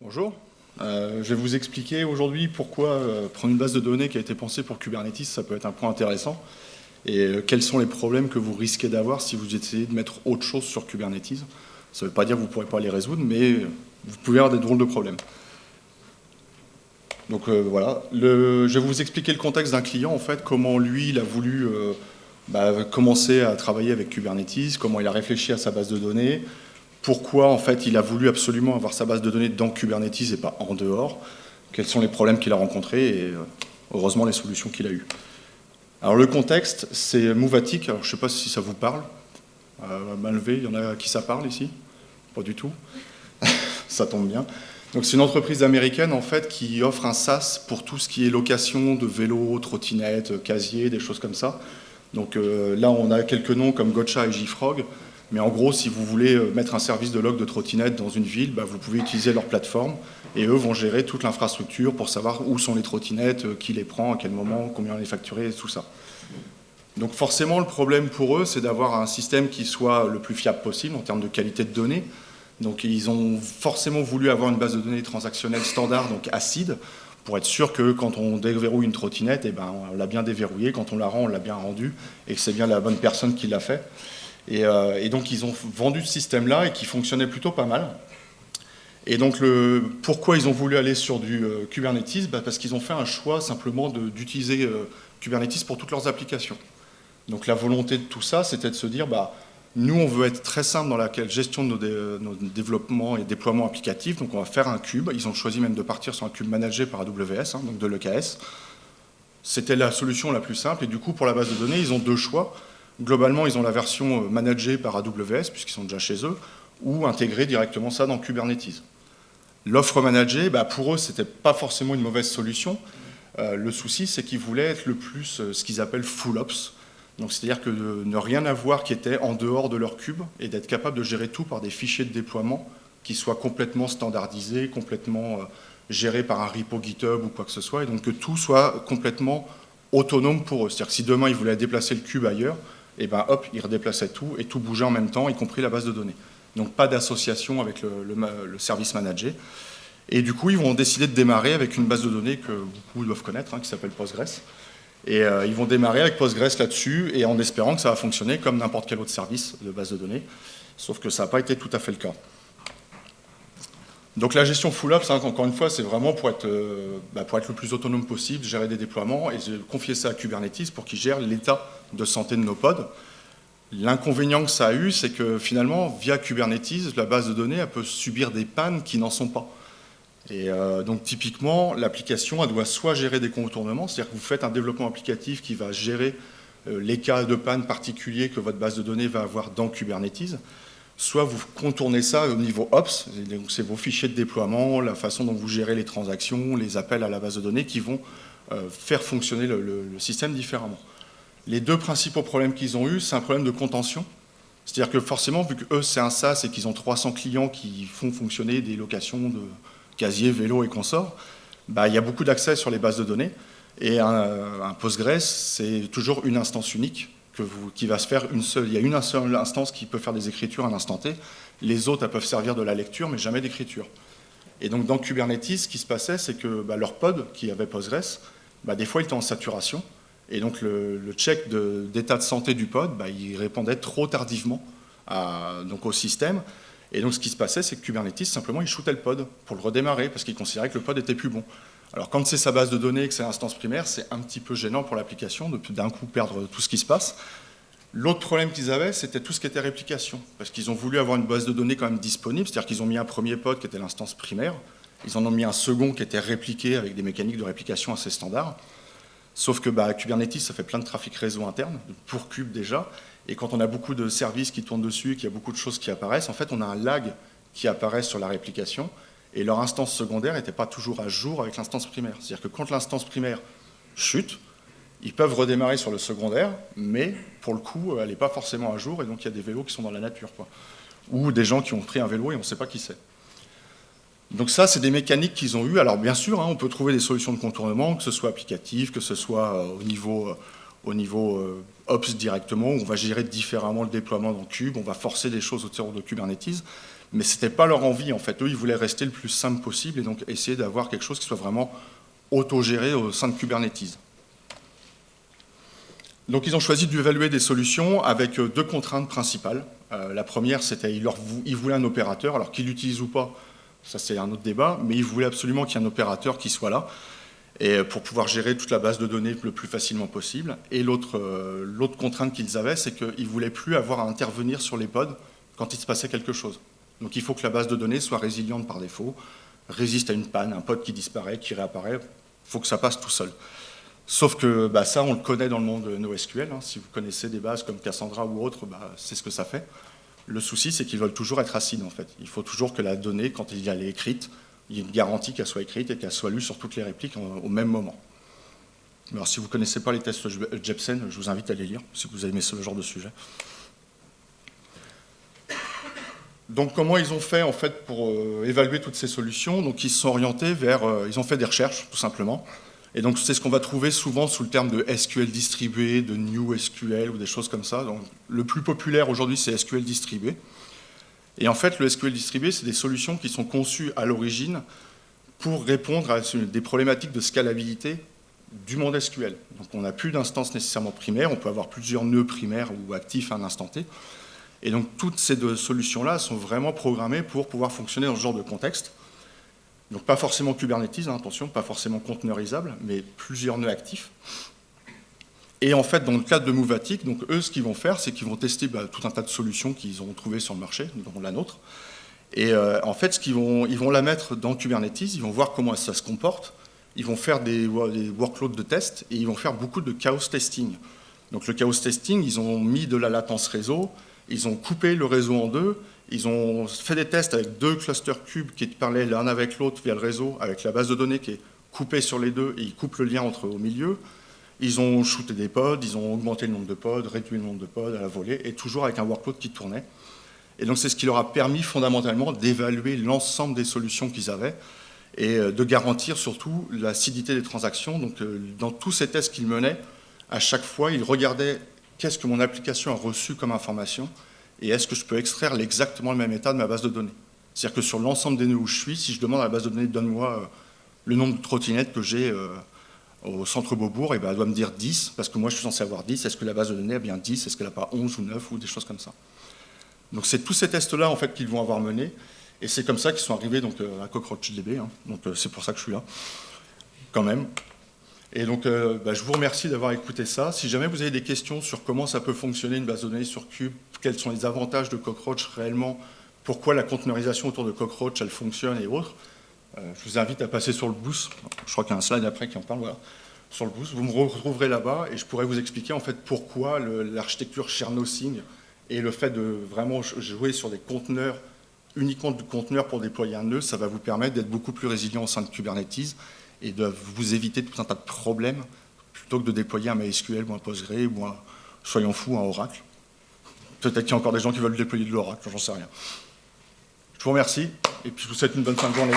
Bonjour, je vais vous expliquer aujourd'hui pourquoi prendre une base de données qui a été pensée pour Kubernetes, ça peut être un point intéressant, et quels sont les problèmes que vous risquez d'avoir si vous essayez de mettre autre chose sur Kubernetes. Ça ne veut pas dire que vous ne pourrez pas les résoudre, mais vous pouvez avoir des drôles de problèmes. Donc voilà, je vais vous expliquer le contexte d'un client, en fait, comment lui, il a voulu commencer à travailler avec Kubernetes, comment il a réfléchi à sa base de données, pourquoi en fait il a voulu absolument avoir sa base de données dans Kubernetes et pas en dehors, quels sont les problèmes qu'il a rencontrés et heureusement les solutions qu'il a eues. Alors le contexte, c'est Movatic, alors je ne sais pas si ça vous parle, main levée, il y en a qui ça parle ici? Pas du tout, ça tombe bien. Donc c'est une entreprise américaine en fait qui offre un SaaS pour tout ce qui est location de vélos, trottinettes, casiers, des choses comme ça. Donc là on a quelques noms comme Gotcha et JFrog. Mais en gros, si vous voulez mettre un service de log de trottinette dans une ville, vous pouvez utiliser leur plateforme et eux vont gérer toute l'infrastructure pour savoir où sont les trottinettes, qui les prend, à quel moment, combien on les facturé, tout ça. Donc forcément, le problème pour eux, c'est d'avoir un système qui soit le plus fiable possible en termes de qualité de données. Donc ils ont forcément voulu avoir une base de données transactionnelle standard, donc ACID, pour être sûr que quand on déverrouille une trottinette, on l'a bien déverrouillée, quand on la rend, on l'a bien rendue, et que c'est bien la bonne personne qui l'a fait. Et donc ils ont vendu ce système-là et qui fonctionnait plutôt pas mal. Et donc pourquoi ils ont voulu aller sur du Kubernetes? Parce qu'ils ont fait un choix simplement d'utiliser Kubernetes pour toutes leurs applications. Donc la volonté de tout ça, c'était de se dire, nous on veut être très simple dans la gestion de nos développements et déploiements applicatifs, donc on va faire un kube. Ils ont choisi même de partir sur un kube managé par AWS, donc de l'EKS. C'était la solution la plus simple, et du coup pour la base de données, ils ont deux choix. Globalement, ils ont la version managée par AWS, puisqu'ils sont déjà chez eux, ou intégrer directement ça dans Kubernetes. L'offre managée, pour eux, ce n'était pas forcément une mauvaise solution. Le souci, c'est qu'ils voulaient être le plus ce qu'ils appellent full ops. Donc, c'est-à-dire que de ne rien avoir qui était en dehors de leur cube et d'être capable de gérer tout par des fichiers de déploiement qui soient complètement standardisés, complètement gérés par un repo GitHub ou quoi que ce soit, et donc que tout soit complètement autonome pour eux. C'est-à-dire que si demain ils voulaient déplacer le cube ailleurs, et hop, ils redéplaçaient tout et tout bougeait en même temps, y compris la base de données. Donc pas d'association avec le service managé. Et du coup, ils vont décider de démarrer avec une base de données que beaucoup doivent connaître, qui s'appelle Postgres. Et ils vont démarrer avec Postgres là-dessus, et en espérant que ça va fonctionner comme n'importe quel autre service de base de données. Sauf que ça n'a pas été tout à fait le cas. Donc la gestion full ops, encore une fois, c'est vraiment pour être le plus autonome possible, gérer des déploiements et confier ça à Kubernetes pour qu'il gère l'état de santé de nos pods. L'inconvénient que ça a eu, c'est que finalement, via Kubernetes, la base de données elle peut subir des pannes qui n'en sont pas. Et donc typiquement, l'application elle doit soit gérer des contournements, c'est-à-dire que vous faites un développement applicatif qui va gérer les cas de panne particuliers que votre base de données va avoir dans Kubernetes, soit vous contournez ça au niveau Ops, c'est vos fichiers de déploiement, la façon dont vous gérez les transactions, les appels à la base de données qui vont faire fonctionner le système différemment. Les deux principaux problèmes qu'ils ont eu, c'est un problème de contention. C'est-à-dire que forcément, vu qu'eux, c'est un SaaS et qu'ils ont 300 clients qui font fonctionner des locations de casiers, vélos et consorts, il y a beaucoup d'accès sur les bases de données. Et un Postgres, c'est toujours une instance unique qui va se faire une seule. Il y a une seule instance qui peut faire des écritures à l'instant T. Les autres, elles peuvent servir de la lecture, mais jamais d'écriture. Et donc, dans Kubernetes, ce qui se passait, c'est que leur pod, qui avait Postgres, des fois, il était en saturation. Et donc, le check d'état de santé du pod, il répondait trop tardivement au système. Et donc, ce qui se passait, c'est que Kubernetes, simplement, il shootait le pod pour le redémarrer, parce qu'il considérait que le pod était plus bon. Alors, quand c'est sa base de données et que c'est l'instance primaire, c'est un petit peu gênant pour l'application de d'un coup perdre tout ce qui se passe. L'autre problème qu'ils avaient, c'était tout ce qui était réplication, parce qu'ils ont voulu avoir une base de données quand même disponible, c'est-à-dire qu'ils ont mis un premier pod qui était l'instance primaire, ils en ont mis un second qui était répliqué avec des mécaniques de réplication assez standards, sauf que Kubernetes, ça fait plein de trafic réseau interne, pour Kube déjà, et quand on a beaucoup de services qui tournent dessus, qu'il y a beaucoup de choses qui apparaissent, en fait, on a un lag qui apparaît sur la réplication, et leur instance secondaire n'était pas toujours à jour avec l'instance primaire. C'est-à-dire que quand l'instance primaire chute, ils peuvent redémarrer sur le secondaire, mais pour le coup, elle n'est pas forcément à jour, et donc il y a des vélos qui sont dans la nature, ou des gens qui ont pris un vélo et on ne sait pas qui c'est. Donc ça, c'est des mécaniques qu'ils ont eues. Alors bien sûr, on peut trouver des solutions de contournement, que ce soit applicatif, que ce soit au niveau Ops directement, où on va gérer différemment le déploiement dans Kube, on va forcer des choses autour de Kubernetes. Mais ce n'était pas leur envie, en fait. Eux, ils voulaient rester le plus simple possible et donc essayer d'avoir quelque chose qui soit vraiment autogéré au sein de Kubernetes. Donc ils ont choisi d'évaluer des solutions avec deux contraintes principales. La première, c'était qu'ils voulaient un opérateur, alors qu'ils l'utilisent ou pas, ça c'est un autre débat, mais ils voulaient absolument qu'il y ait un opérateur qui soit là, et pour pouvoir gérer toute la base de données le plus facilement possible. Et l'autre contrainte qu'ils avaient, c'est qu'ils ne voulaient plus avoir à intervenir sur les pods quand il se passait quelque chose. Donc il faut que la base de données soit résiliente par défaut, résiste à une panne, un pod qui disparaît, qui réapparaît, il faut que ça passe tout seul. Sauf que ça, on le connaît dans le monde NoSQL. Hein. Si vous connaissez des bases comme Cassandra ou autres, c'est ce que ça fait. Le souci, c'est qu'ils veulent toujours être acides, en fait. Il faut toujours que la donnée, quand elle est écrite, il y ait une garantie qu'elle soit écrite et qu'elle soit lue sur toutes les répliques au même moment. Alors, si vous ne connaissez pas les tests Jepsen, je vous invite à les lire, si vous aimez ce genre de sujet. Donc, comment ils ont fait, en fait, pour évaluer toutes ces solutions? Donc, ils se sont orientés vers... ils ont fait des recherches, tout simplement. Et donc, c'est ce qu'on va trouver souvent sous le terme de SQL distribué, de New SQL ou des choses comme ça. Donc, le plus populaire aujourd'hui, c'est SQL distribué. Et en fait, le SQL distribué, c'est des solutions qui sont conçues à l'origine pour répondre à des problématiques de scalabilité du monde SQL. Donc, on n'a plus d'instances nécessairement primaires, on peut avoir plusieurs nœuds primaires ou actifs à un instant T. Et donc, toutes ces deux solutions-là sont vraiment programmées pour pouvoir fonctionner dans ce genre de contexte. Donc pas forcément Kubernetes, hein, attention, pas forcément conteneurisable, mais plusieurs nœuds actifs. Et en fait, dans le cadre de Movatic, donc eux, ce qu'ils vont faire, c'est qu'ils vont tester tout un tas de solutions qu'ils ont trouvées sur le marché, dont la nôtre. Et en fait, ils vont la mettre dans Kubernetes, ils vont voir comment ça se comporte, ils vont faire des workloads de test, et ils vont faire beaucoup de chaos testing. Donc le chaos testing, ils ont mis de la latence réseau, ils ont coupé le réseau en deux, ils ont fait des tests avec deux clusters cubes qui parlaient l'un avec l'autre via le réseau, avec la base de données qui est coupée sur les deux, et ils coupent le lien au milieu. Ils ont shooté des pods, ils ont augmenté le nombre de pods, réduit le nombre de pods à la volée, et toujours avec un workload qui tournait. Et donc c'est ce qui leur a permis fondamentalement d'évaluer l'ensemble des solutions qu'ils avaient, et de garantir surtout l'acidité des transactions. Donc dans tous ces tests qu'ils menaient, à chaque fois, ils regardaient qu'est-ce que mon application a reçu comme information, et est-ce que je peux extraire exactement le même état de ma base de données? C'est-à-dire que sur l'ensemble des nœuds où je suis, si je demande à la base de données, donne-moi le nombre de trottinettes que j'ai au centre Beaubourg, et elle doit me dire 10, parce que moi je suis censé avoir 10. Est-ce que la base de données a bien 10? Est-ce qu'elle n'a pas 11 ou 9 ou des choses comme ça? Donc c'est tous ces tests-là en fait, qu'ils vont avoir menés, et c'est comme ça qu'ils sont arrivés donc, à CockroachDB. Hein. Donc c'est pour ça que je suis là, quand même. Et donc, je vous remercie d'avoir écouté ça. Si jamais vous avez des questions sur comment ça peut fonctionner une base de données sur Kube, quels sont les avantages de Cockroach réellement, pourquoi la conteneurisation autour de Cockroach, elle fonctionne et autres, je vous invite à passer sur le booth. Je crois qu'il y a un slide après qui en parle, voilà. Sur le booth, vous me retrouverez là-bas et je pourrai vous expliquer en fait pourquoi l'architecture share nothing et le fait de vraiment jouer sur des conteneurs, uniquement de conteneurs pour déployer un nœud, ça va vous permettre d'être beaucoup plus résilient au sein de Kubernetes et de vous éviter tout un tas de problèmes plutôt que de déployer un MySQL ou un Postgre ou un, soyons fous, un Oracle. Peut-être qu'il y a encore des gens qui veulent déployer de l'Oracle, j'en sais rien. Je vous remercie et puis je vous souhaite une bonne fin de journée.